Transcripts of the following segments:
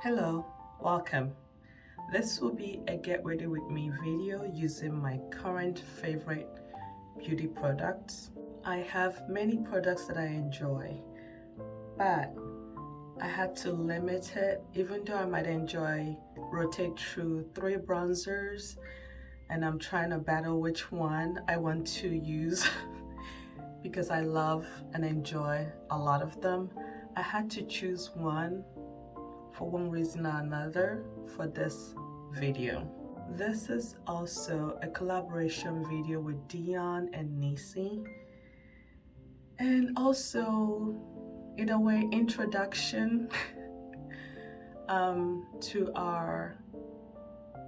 Hello, welcome. This will be a get ready with me video using my current favorite beauty products. I have many products that I enjoy, but I had to limit it. Even though I might rotate through 3 bronzers, and I'm trying to battle which one I want to use because I love and enjoy a lot of them. I had to choose one for one reason or another for this video. This is also a collaboration video with Dion and Nisi, and also in a way introduction to our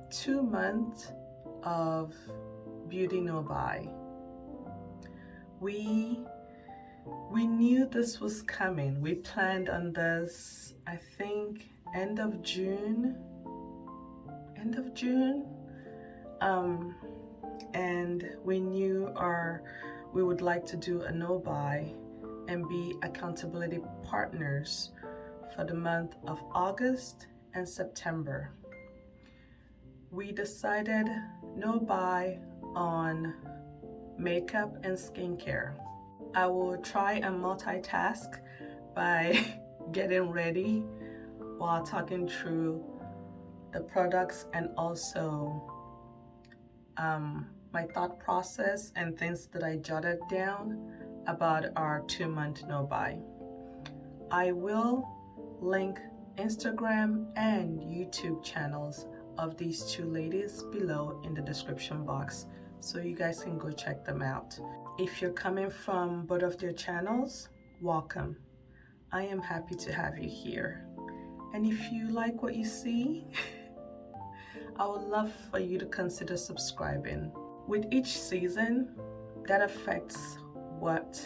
2 months of Beauty No Buy. We knew this was coming. We planned on this, I think, end of June, and we knew we would like to do a no buy and be accountability partners for the month of August and September. We decided no buy on makeup and skincare. I will try and multitask by getting ready while talking through the products and also my thought process and things that I jotted down about our 2-month no buy. I will link Instagram and YouTube channels of these 2 ladies below in the description box, so you guys can go check them out. If you're coming from both of their channels, welcome. I am happy to have you here. And if you like what you see, I would love for you to consider subscribing. With each season, that affects what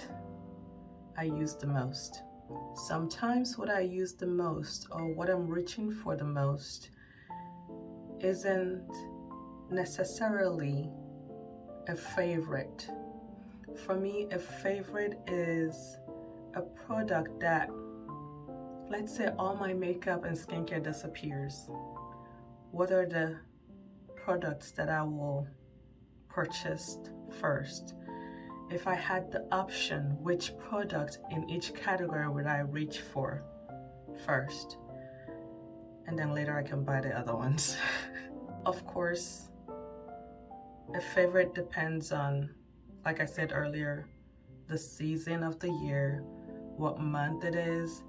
I use the most. Sometimes what I use the most, or what I'm reaching for the most, isn't necessarily a favorite. For me, a favorite is a product that, let's say all my makeup and skincare disappears. What are the products that I will purchase first? If I had the option, which product in each category would I reach for first? And then later I can buy the other ones. Of course, a favorite depends on, like I said earlier, the season of the year, what month it is,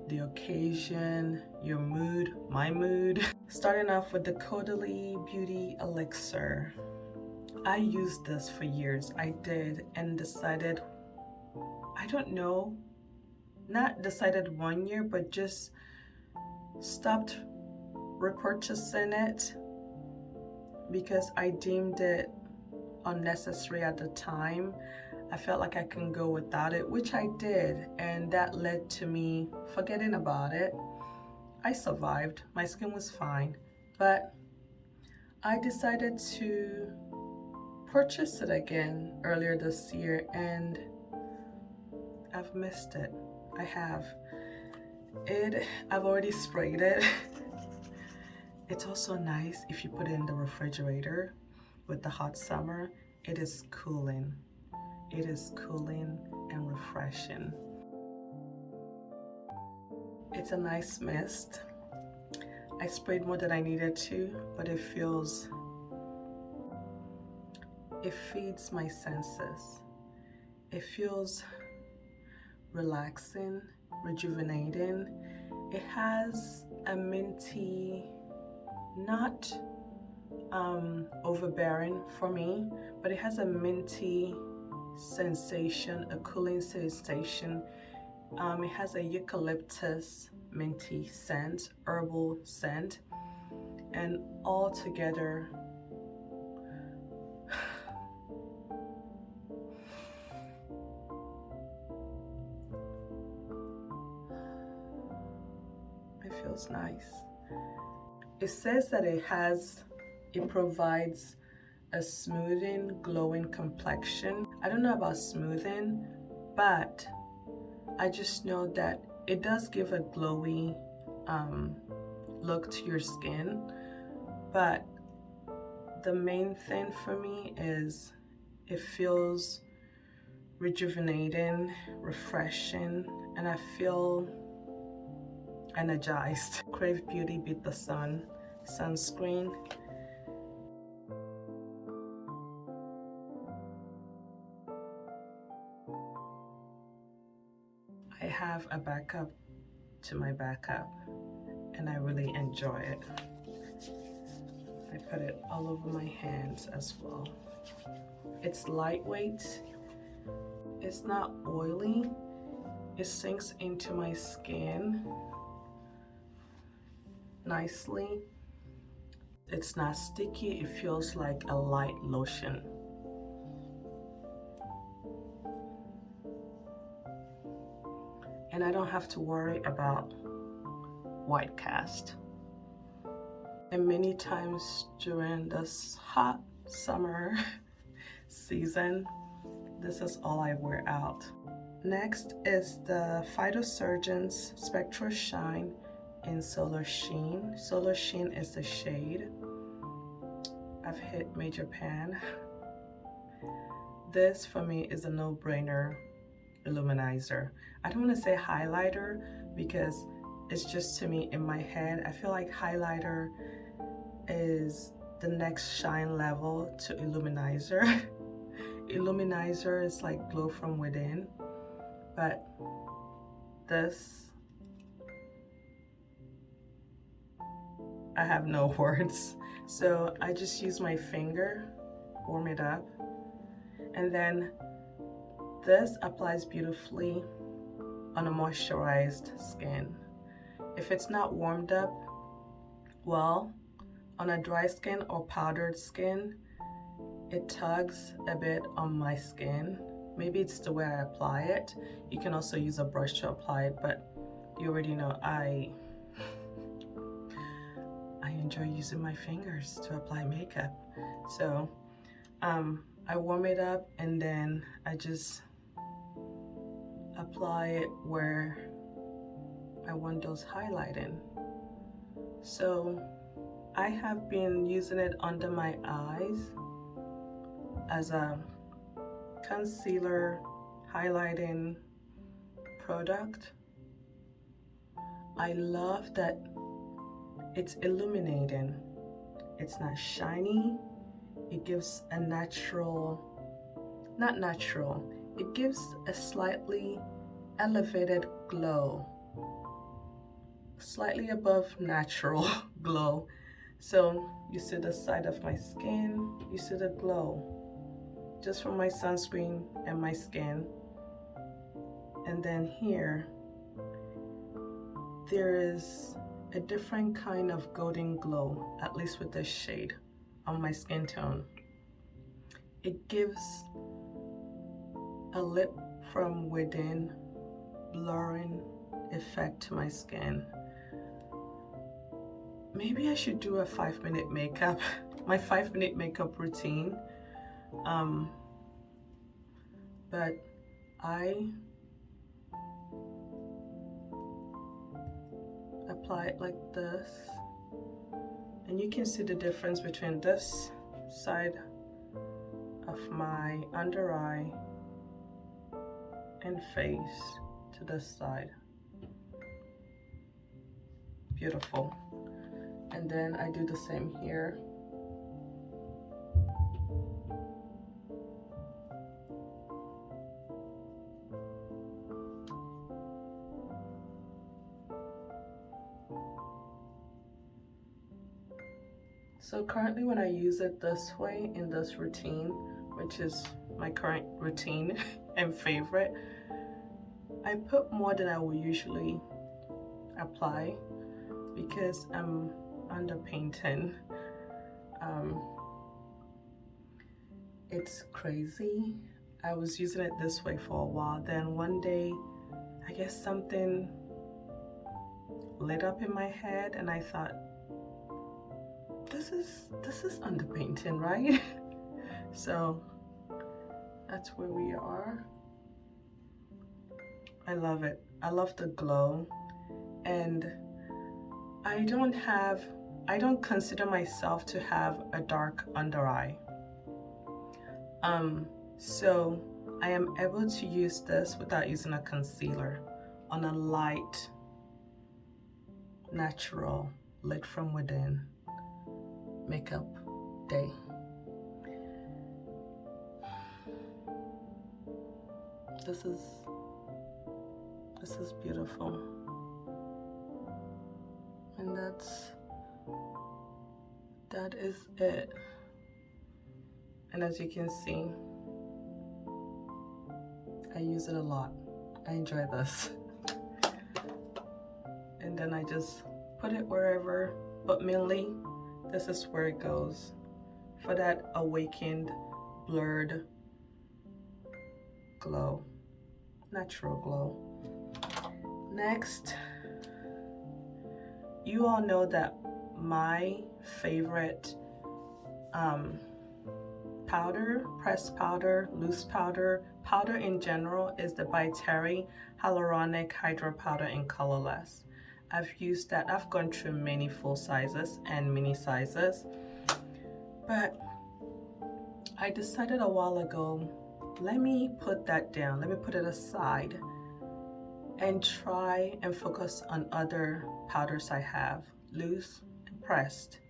the occasion, your mood, my mood. Starting off with the Caudalie Beauty Elixir. I used this for years. I did, and decided, I don't know, not decided 1 year, but just stopped repurchasing it because I deemed it unnecessary at the time. I felt like I can go without it, which I did, and that led to me forgetting about it. I survived, my skin was fine, but I decided to purchase it again earlier this year, and I've missed it. I have. I've already sprayed it. It's also nice if you put it in the refrigerator with the hot summer. It is cooling. It is cooling and refreshing. It's a nice mist. I sprayed more than I needed to, but it feeds my senses. It feels relaxing, rejuvenating. It has a minty, not overbearing for me, but it has a minty sensation, a cooling sensation. It has a eucalyptus minty scent, herbal scent, and all together it feels nice. It says that it provides a smoothing, glowing complexion. I don't know about smoothing, but I just know that it does give a glowy look to your skin, but the main thing for me is it feels rejuvenating, refreshing, and I feel energized. Krave Beauty Beat the Sun sunscreen. I have a backup to my backup, and I really enjoy it. I put it all over my hands as well. It's lightweight, it's not oily, it sinks into my skin nicely. It's not sticky, it feels like a light lotion. And I don't have to worry about white cast. And many times during this hot summer season, this is all I wear out. Next is the Phytosurgeon's Spectral Shine in Solar Sheen. Solar Sheen is the shade. I've hit Major Pan. This for me is a no-brainer illuminizer. I don't want to say highlighter because it's just, to me, in my head, I feel like highlighter is the next shine level to illuminizer. Illuminizer is like glow from within, but this, I have no words. So I just use my finger, warm it up, and then this applies beautifully on a moisturized skin. If it's not warmed up well, on a dry skin or powdered skin, it tugs a bit on my skin. Maybe it's the way I apply it. You can also use a brush to apply it, but you already know I enjoy using my fingers to apply makeup. So I warm it up and then I just apply it where I want those highlighting. So I have been using it under my eyes as a concealer highlighting product. I love that it's illuminating. It's not shiny. It gives a it gives a slightly elevated glow, slightly above natural glow. So you see the side of my skin, you see the glow just from my sunscreen and my skin. And then here, there is a different kind of golden glow, at least with this shade on my skin tone. It gives a lit from within blurring effect to my skin. Maybe I should do a 5-minute makeup, my 5-minute makeup routine. But I apply it like this, and you can see the difference between this side of my under eye and face to this side. Beautiful. And then I do the same here. So currently when I use it this way in this routine, which is my current routine and favorite, I put more than I would usually apply because I'm underpainting. It's crazy. I was using it this way for a while, then one day I guess something lit up in my head and I thought, this is underpainting, right? So that's where we are. I love it. I love the glow, and I don't consider myself to have a dark under eye. So I am able to use this without using a concealer on a light, natural, lit from within makeup day. This is beautiful. And that is it. And as you can see, I use it a lot. I enjoy this. And then I just put it wherever, but mainly this is where it goes for that awakened, blurred glow, natural glow. Next, you all know that my favorite powder, pressed powder, loose powder, powder in general is the Beet Hyaluronic Hydro Powder in Colorless. I've used that. I've gone through many full sizes and mini sizes, but I decided a while ago, let me put that down, let me put it aside and try and focus on other powders I have, loose and pressed.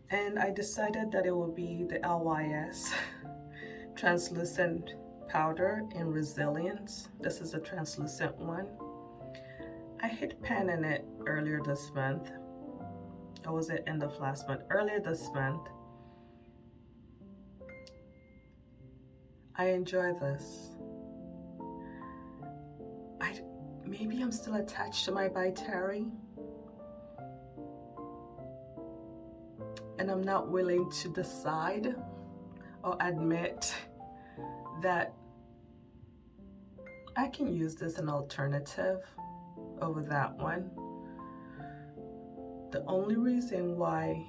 And I decided that it would be the LYS translucent powder in Resilience. This is a translucent one. I hit pan in it earlier this month. Or was it end of last month? Earlier this month. I enjoy this. Maybe I'm still attached to my Beet, and I'm not willing to decide or admit that I can use this as an alternative over that one. The only reason why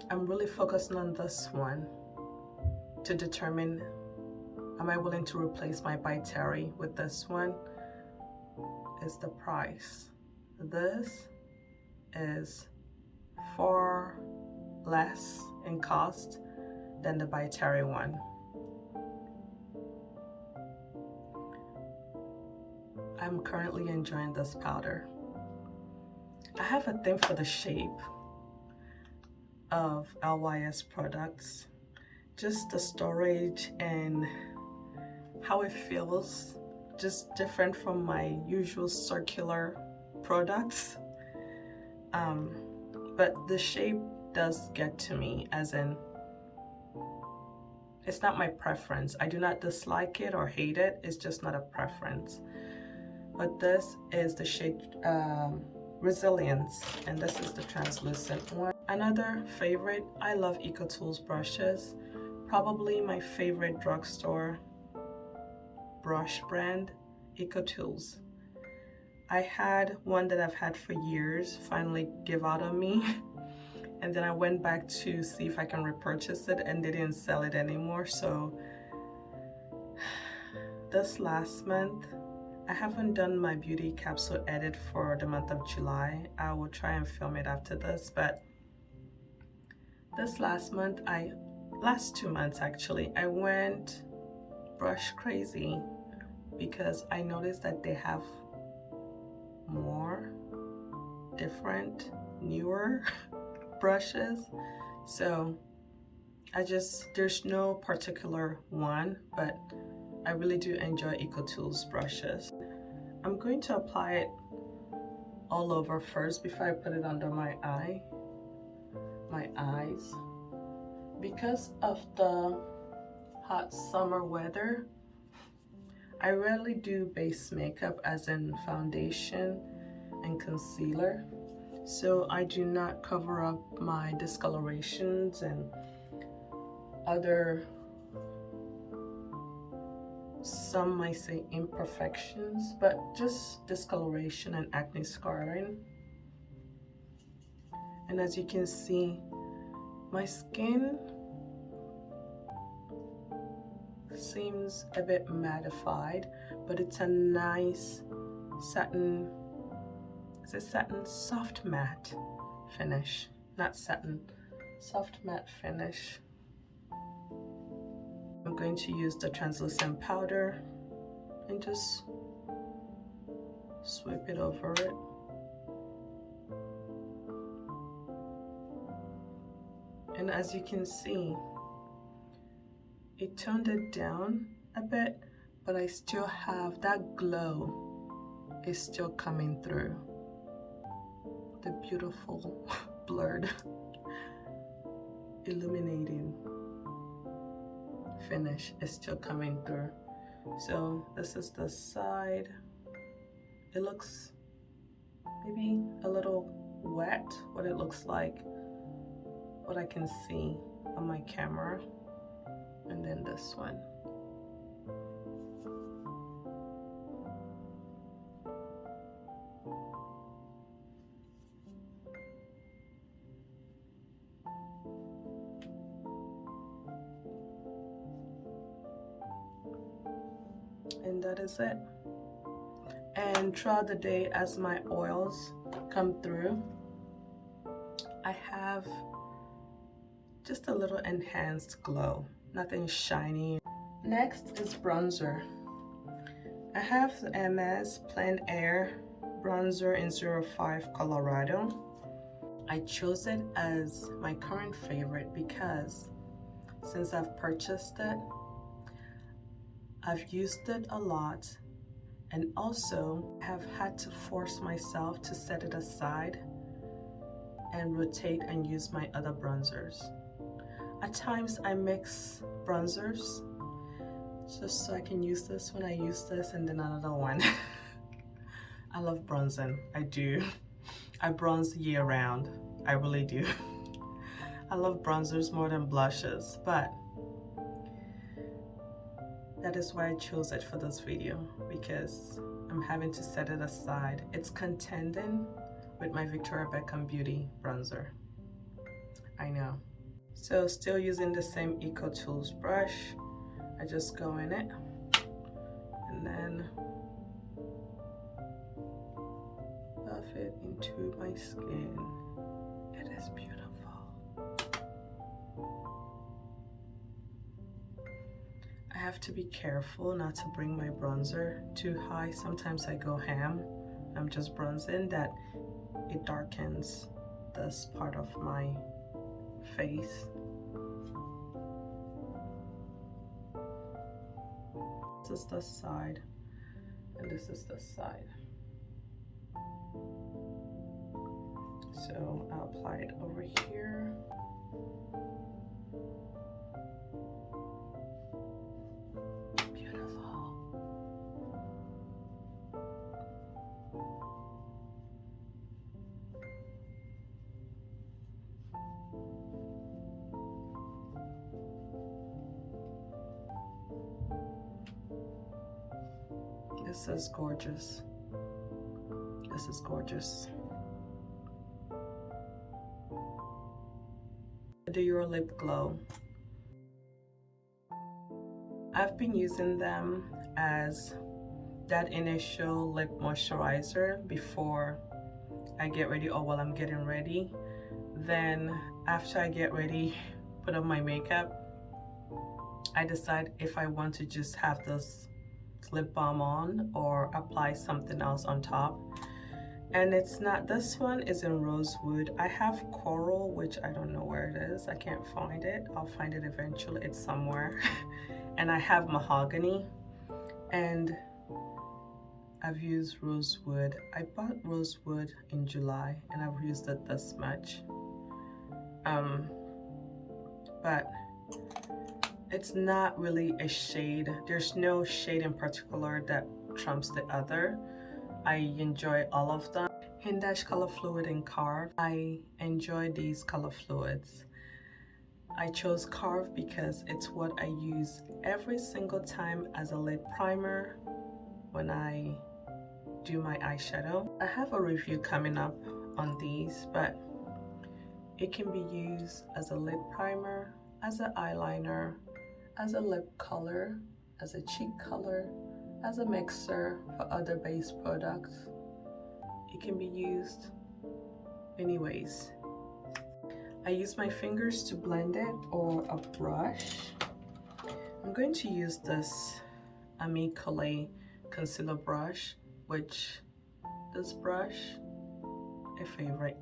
I'm really focusing on this one to determine, am I willing to replace my Beet with this one, is the price. This is far less in cost than the Beet one. I'm currently enjoying this powder. I have a thing for the shape of LYS products, just the storage and how it feels, just different from my usual circular products. But the shape does get to me, as in, it's not my preference. I do not dislike it or hate it, it's just not a preference. But this is the shade Resilience, and this is the translucent one. Another favorite, I love EcoTools brushes. Probably my favorite drugstore brush brand, EcoTools. I had one that I've had for years finally give out on me, and then I went back to see if I can repurchase it, and they didn't sell it anymore. So this last month, I haven't done my beauty capsule edit for the month of July. I will try and film it after this, but this last 2 months actually, I went brush crazy because I noticed that they have more different, newer brushes. So there's no particular one, but I really do enjoy EcoTools brushes. I'm going to apply it all over first before I put it under my eyes. Because of the hot summer weather, I rarely do base makeup, as in foundation and concealer. So I do not cover up my discolorations and other, some might say imperfections, but just discoloration and acne scarring. And as you can see, my skin seems a bit mattified, but it's a nice satin is it satin? Soft matte finish, not satin, soft matte finish. I'm going to use the translucent powder and just sweep it over it. And as you can see, it toned it down a bit, but I still have that glow is still coming through. The beautiful blurred illuminating finish is still coming through. So this is the side. It looks maybe a little wet, what it looks like, what I can see on my camera. And then this one. And that is it. And throughout the day, as my oils come through, I have just a little enhanced glow, nothing shiny. Next is bronzer. I have the MS Plein Air bronzer in 05 Colorado. I chose it as my current favorite because since I've purchased it, I've used it a lot, and also have had to force myself to set it aside and rotate and use my other bronzers. At times I mix bronzers just so I can use this when I use this and then another one. I love bronzing, I do. I bronze year round, I really do. I love bronzers more than blushes, but that is why I chose it for this video, because I'm having to set it aside. It's contending with my Victoria Beckham Beauty bronzer. I know. So still using the same Eco Tools brush, I just go in it and then buff it into my skin. It is beautiful. I have to be careful not to bring my bronzer too high. Sometimes I go ham. I'm just bronzing that it darkens this part of my face. This is the side and this is the side. So I'll apply it over here. This is gorgeous. This is gorgeous. Do your lip glow. I've been using them as that initial lip moisturizer before I get ready or while I'm getting ready. Then after I get ready, put on my makeup, I decide if I want to just have this lip balm on or apply something else on top. And it's not, this one is in rosewood. I have coral, which I don't know where it is. I can't find it. I'll find it eventually. It's somewhere. And I have mahogany, and I've used rosewood. I bought rosewood in July and I've used it this much. But it's not really a shade. There's no shade in particular that trumps the other. I enjoy all of them. Hindash Color Fluid and Krave. I enjoy these color fluids. I chose Krave because it's what I use every single time as a lip primer when I do my eyeshadow. I have a review coming up on these, but it can be used as a lip primer, as an eyeliner, as a lip color, as a cheek color, as a mixer for other base products. it can be used many ways. I use my fingers to blend it, or a brush. I'm going to use this Krave concealer brush, which this brush, a favorite.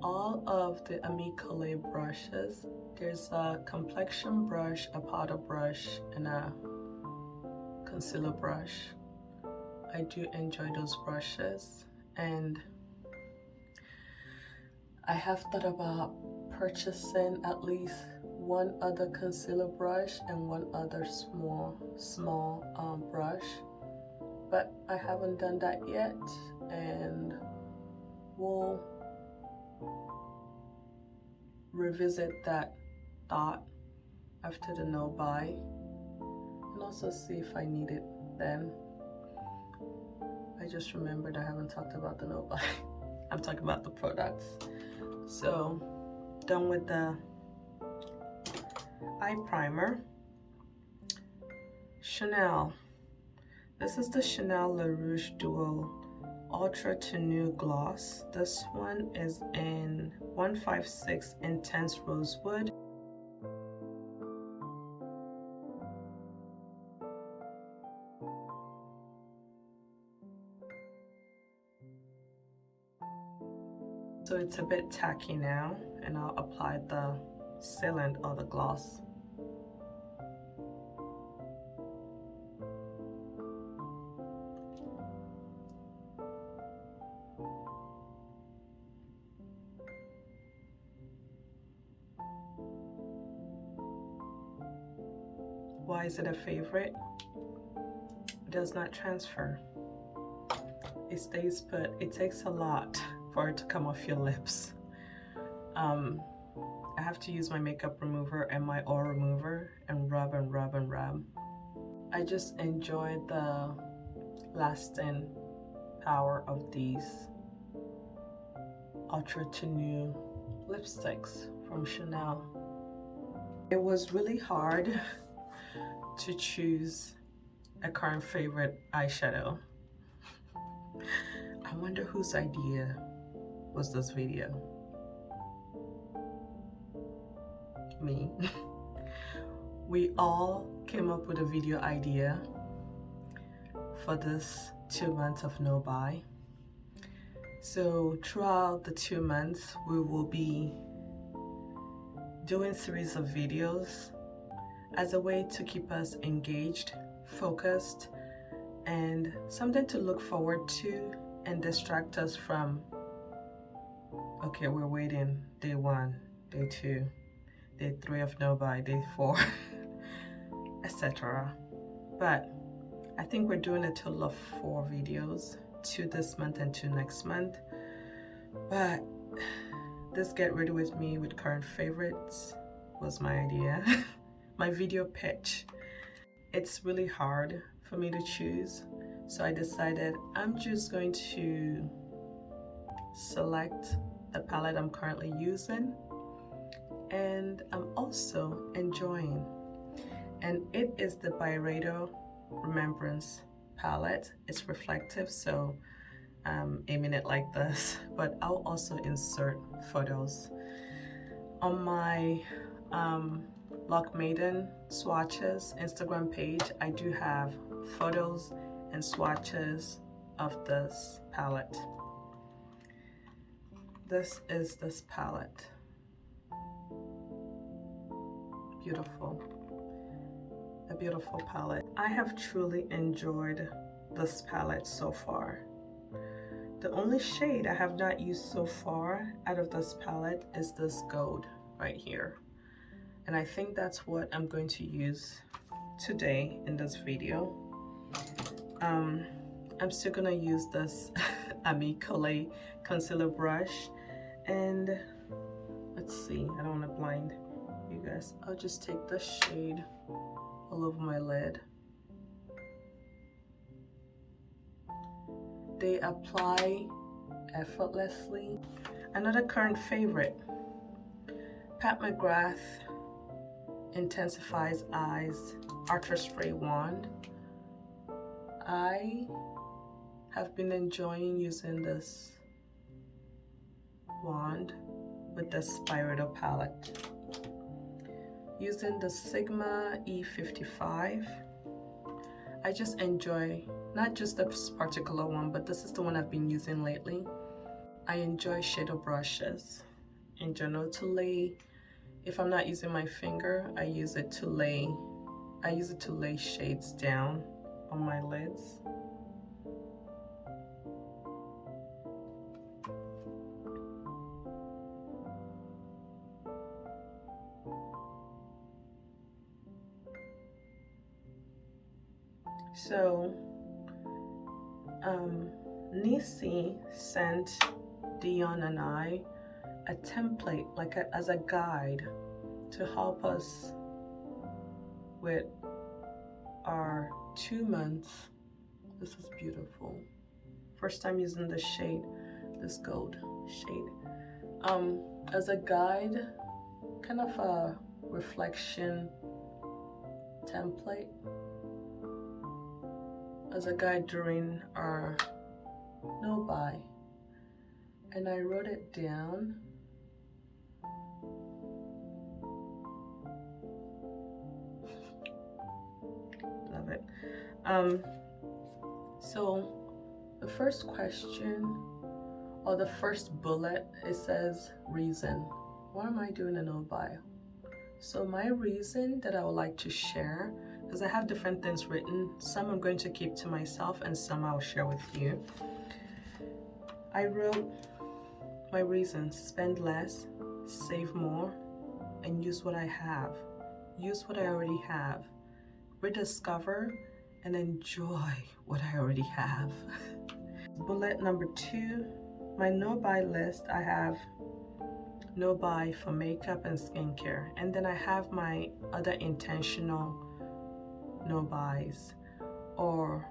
All of the Krave brushes, there's a complexion brush, a powder brush, and a concealer brush. I do enjoy those brushes, and I have thought about purchasing at least one other concealer brush and one other small brush, but I haven't done that yet, and we'll revisit that thought after the no buy, and also see if I need it then. I just remembered I haven't talked about the no buy. I'm talking about the products. So, done with the eye primer. Chanel. This is the Chanel Le Rouge Duo Ultra Tenue Gloss. This one is in 156 Intense Rosewood. So it's a bit tacky now, and I'll apply the sealant or the gloss. Why is it a favorite? It does not transfer. It stays put. It takes a lot for it to come off your lips. I have to use my makeup remover and my oil remover and rub and rub and rub. I just enjoy the lasting power of these Ultra Tenue lipsticks from Chanel. It was really hard to choose a current favorite eyeshadow. I wonder whose idea was this video. Me. We all came up with a video idea for this 2 months of no buy. So throughout the 2 months, we will be doing series of videos as a way to keep us engaged, focused, and something to look forward to and distract us from, okay, we're waiting day 1, day 2, day 3 of no buy, day 4, etc. But I think we're doing a total of 4 videos, 2 this month and 2 next month. But this get ready with me with current favorites was my idea. My video pitch. It's really hard for me to choose, so I decided I'm just going to select the palette I'm currently using and I'm also enjoying, and it is the Byredo Remembrance palette. It's reflective, so I'm aiming it like this, but I'll also insert photos on my Lock Maiden swatches Instagram page. I do have photos and swatches of this palette. This is this palette. Beautiful. A beautiful palette. I have truly enjoyed this palette so far. The only shade I have not used so far out of this palette is this gold right here. And I think that's what I'm going to use today in this video. I'm still gonna use this Krave concealer brush, and let's see, I don't want to blind you guys. I'll just take the shade all over my lid. They apply effortlessly. Another current favorite, Pat McGrath Intensifies Eyes Ultra Spray Wand. I have been enjoying using this wand with the Spirito palette. Using the Sigma E55. I just enjoy not just this particular one, but this is the one I've been using lately. I enjoy shadow brushes in general to lay. If I'm not using my finger, I use it to lay shades down on my lids. So, Nisi sent Dion and I a template, as a guide to help us with our 2 months. This is beautiful. First time using this shade, this gold shade. As a guide, kind of a reflection template. As a guide during our no-buy. And I wrote it down. Love it. So the first question, or the first bullet, it says reason. Why am I doing a no-buy? So my reason that I would like to share, because I have different things written, some I'm going to keep to myself and some I'll share with you. I wrote my reasons: spend less, save more, and use what I have. Use what I already have. Rediscover and enjoy what I already have. Bullet number 2, my no-buy list. I have no buy for makeup and skincare, and then I have my other intentional no buys, or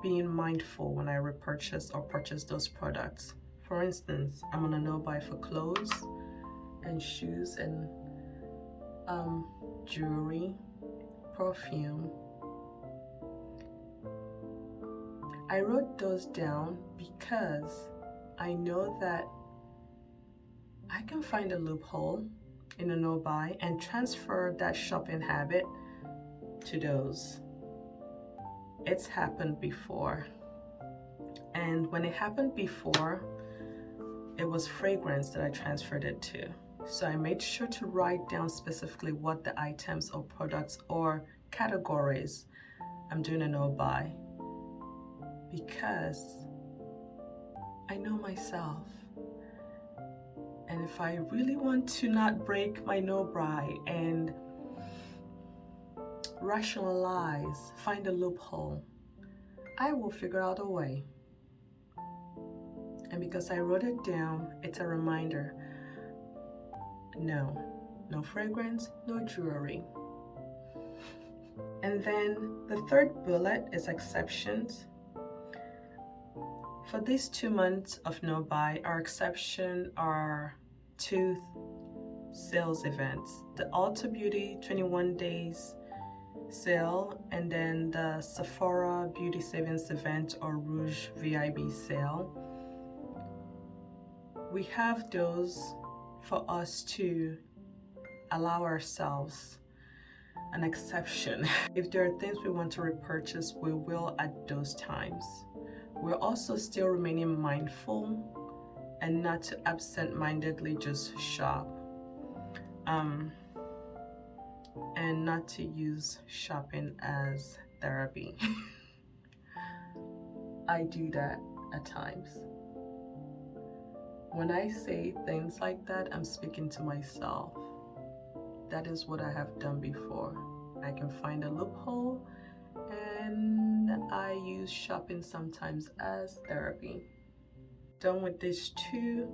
being mindful when I repurchase or purchase those products. For instance, I'm on a no buy for clothes and shoes and jewelry, perfume. I wrote those down because I know that I can find a loophole in a no buy and transfer that shopping habit to those. It's happened before. And when it happened before, it was fragrance that I transferred it to. So I made sure to write down specifically what the items or products or categories I'm doing a no buy, because I know myself. And if I really want to not break my no buy and rationalize, find a loophole, I will figure out a way. And because I wrote it down, it's a reminder. No fragrance, no jewelry. And then the third bullet is exceptions. For these 2 months of no buy, our exception are 2 sales events: the Ulta Beauty 21 days sale, and then the Sephora Beauty Savings event, or Rouge VIB sale. We have those for us to allow ourselves an exception. If there are things we want to repurchase, we will at those times. We're also still remaining mindful and not to absent-mindedly just shop. And not to use shopping as therapy. I do that at times. When I say things like that, I'm speaking to myself. That is what I have done before. I can find a loophole, and I use shopping sometimes as therapy. Done with these 2.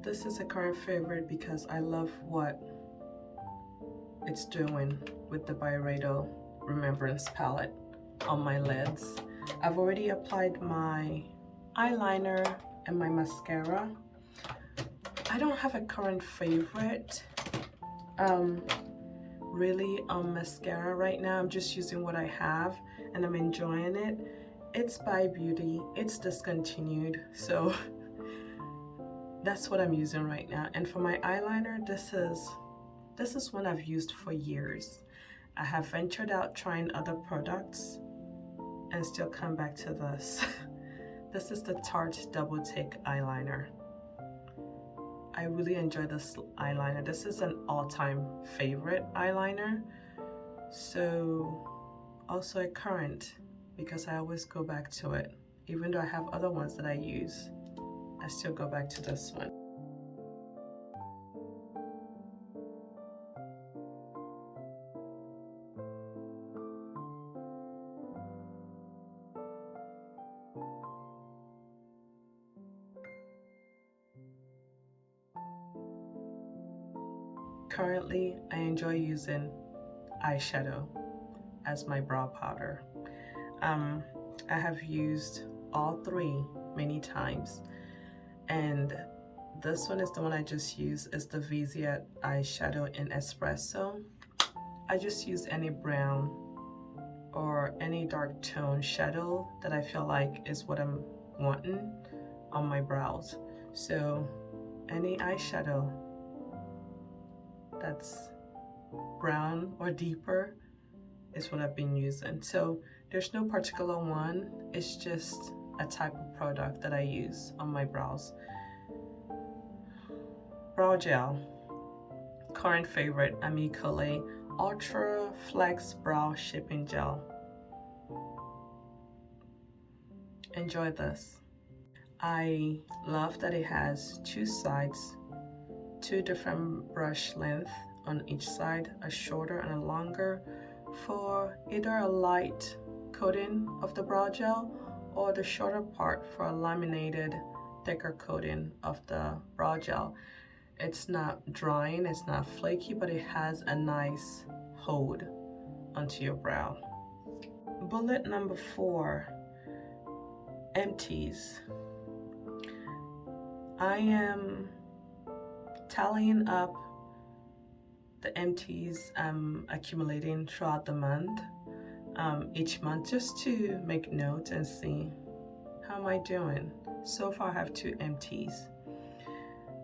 This is a current favorite because I love what it's doing with the Byredo Remembrance palette on my lids. I've already applied my eyeliner and my mascara. I don't have a current favorite really on mascara right now. I'm just using what I have and I'm enjoying it. It's by Beauty. It's discontinued, so that's what I'm using right now. And for my eyeliner, this is one I've used for years. I have ventured out trying other products and still come back to this. This is the Tarte Double Take eyeliner. I really enjoy this eyeliner. This is an all-time favorite eyeliner. So also a current, because I always go back to it. Even though I have other ones that I use, I still go back to this one. Currently, I enjoy using eyeshadow as my brow powder. I have used all three many times, and this one is the one I just used. It's the Vizier eyeshadow in Espresso. I just use any brown or any dark tone shadow that I feel like is what I'm wanting on my brows. So any eyeshadow that's brown or deeper is what I've been using. So there's no particular one, it's just a type of product that I use on my brows. Brow gel, current favorite, Amicale Ultra Flex Brow Shaping Gel. Enjoy this. I love that it has two sides, two different brush length on each side, a shorter and a longer, for either a light coating of the brow gel or the shorter part for a laminated thicker coating of the brow gel. It's not drying, it's not flaky, but it has a nice hold onto your brow. Bullet number 4, empties. I am tallying up the empties I'm accumulating throughout the month, each month, just to make note and see how am I doing. So far I have 2 empties.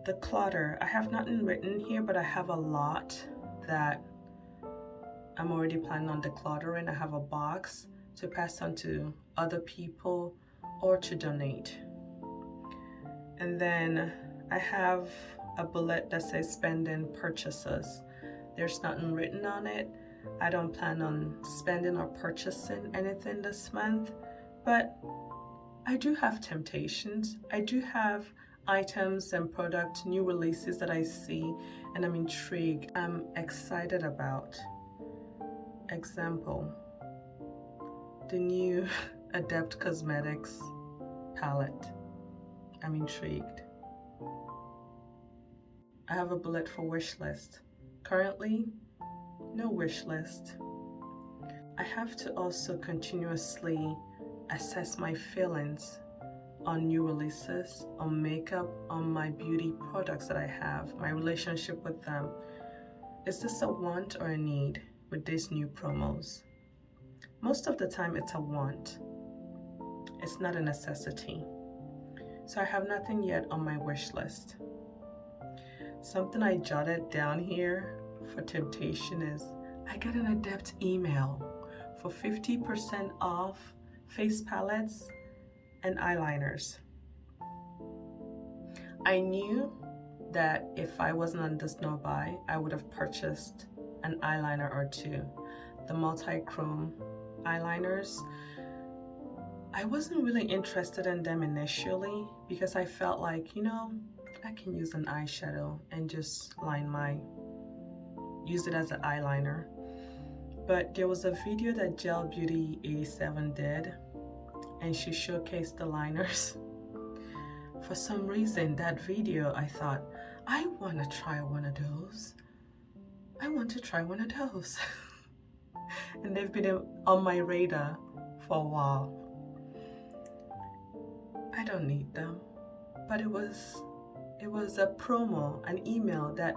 The clutter, I have nothing written here, but I have a lot that I'm already planning on decluttering. I have a box to pass on to other people or to donate. And then I have a bullet that says spending purchases. There's nothing written on it. I don't plan on spending or purchasing anything this month, but I do have temptations. I do have items and product new releases that I see and I'm intrigued, I'm excited about. Example, the new Adept Cosmetics palette. I'm intrigued. I have a bullet for wish list. Currently, no wish list. I have to also continuously assess my feelings on new releases, on makeup, on my beauty products that I have, my relationship with them. Is this a want or a need with these new promos? Most of the time it's a want. It's not a necessity. So I have nothing yet on my wish list. Something I jotted down here for temptation is I got an Adept email for 50% off face palettes and eyeliners. I knew that if I wasn't on this no buy, I would have purchased an eyeliner or 2. The multi-chrome eyeliners, I wasn't really interested in them initially because I felt like, I can use an eyeshadow and just use it as an eyeliner. But there was a video that Gel Beauty 87 did, and she showcased the liners. For some reason, that video, I thought, I want to try one of those. I want to try one of those. And they've been on my radar for a while. I don't need them, but it was a promo, an email that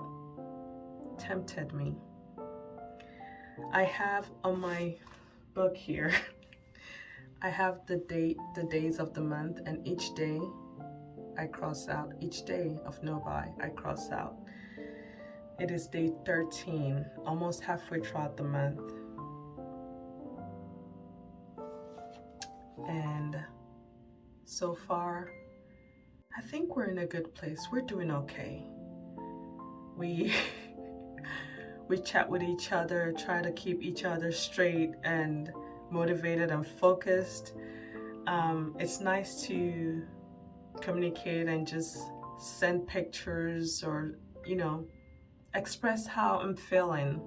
tempted me. I have on my book here, I have the days of the month, and each day I cross out. Each day of no buy, I cross out. It is day 13, almost halfway throughout the month. And so far, I think we're in a good place. We're doing okay. We we chat with each other, try to keep each other straight and motivated and focused. It's nice to communicate and just send pictures or, express how I'm feeling.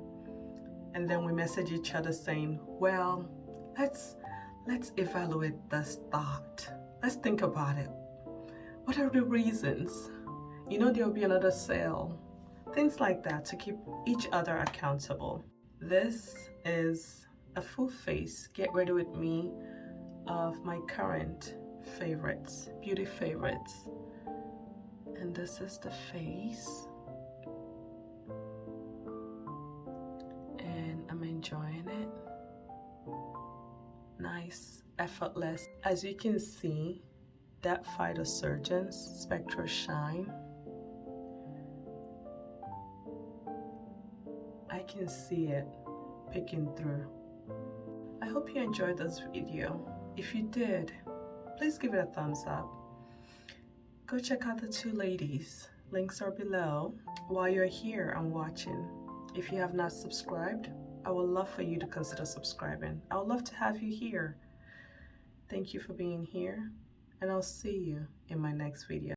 And then we message each other saying, well, let's evaluate this thought. Let's think about it. What are the reasons? There'll be another sale. Things like that to keep each other accountable. This is a full face get ready with me of my current favorites, beauty favorites. And this is the face. And I'm enjoying it. Nice, effortless. As you can see, that Phytosurgeon's Spectra Shine, I can see it picking through. I hope you enjoyed this video. If you did, please give it a thumbs up. Go check out the two ladies. Links are below. While you're here and watching, if you have not subscribed, I would love for you to consider subscribing. I would love to have you here. Thank you for being here, and I'll see you in my next video.